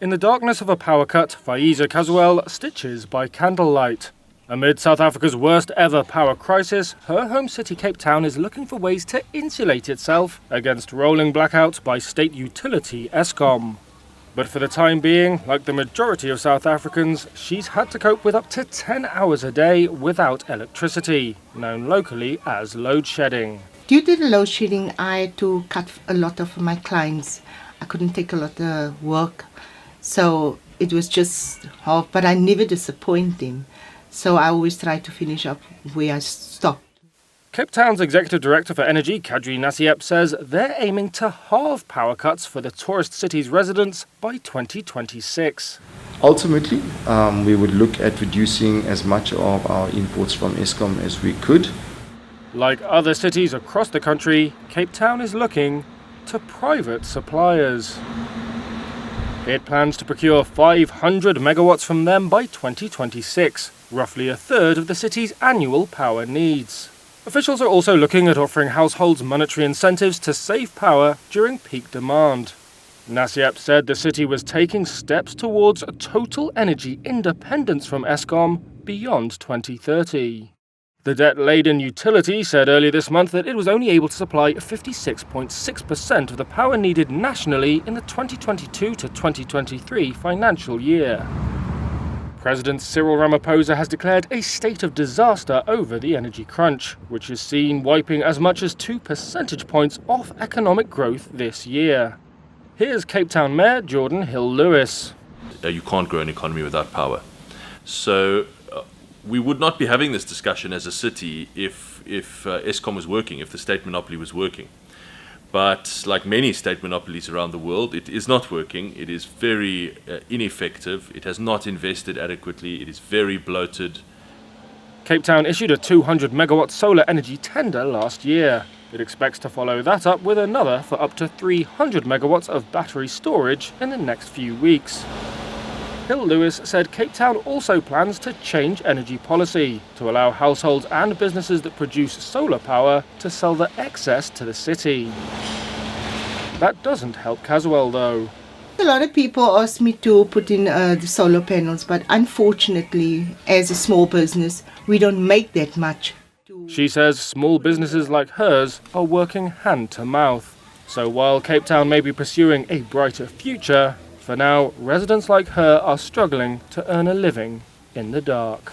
In the darkness of a power cut, Faiza Caswell stitches by candlelight. Amid South Africa's worst ever power crisis, her home city Cape Town is looking for ways to insulate itself against rolling blackouts by state utility Eskom. But for the time being, like the majority of South Africans, she's had to cope with up to 10 hours a day without electricity, known locally as load shedding. Due to the load shedding, I had to cut a lot of my clients. I couldn't take a lot of work, so it was just half, but I never disappoint them. So I always try to finish up where I stopped. Cape Town's Executive Director for Energy, Kadri Nassiep, says they're aiming to halve power cuts for the tourist city's residents by 2026. Ultimately, we would look at reducing as much of our imports from Eskom as we could. Like other cities across the country, Cape Town is looking to private suppliers. It plans to procure 500 megawatts from them by 2026, roughly a third of the city's annual power needs. Officials are also looking at offering households monetary incentives to save power during peak demand. Nassiep said the city was taking steps towards total energy independence from Eskom beyond 2030. The debt-laden utility said earlier this month that it was only able to supply 56.6% of the power needed nationally in the 2022 to 2023 financial year. President Cyril Ramaphosa has declared a state of disaster over the energy crunch, which is seen wiping as much as 2 percentage points off economic growth this year. Here's Cape Town Mayor Jordan Hill-Lewis. You can't grow an economy without power. So we would not be having this discussion as a city if Eskom was working, if the state monopoly was working. But like many state monopolies around the world, it is not working. It is very ineffective. It has not invested adequately. It is very bloated. Cape Town issued a 200 megawatt solar energy tender last year. It expects to follow that up with another for up to 300 megawatts of battery storage in the next few weeks. Hill-Lewis said Cape Town also plans to change energy policy to allow households and businesses that produce solar power to sell the excess to the city. That doesn't help Caswell, though. A lot of people ask me to put in the solar panels, but unfortunately, as a small business, we don't make that much. She says small businesses like hers are working hand to mouth. So while Cape Town may be pursuing a brighter future, for now, residents like her are struggling to earn a living in the dark.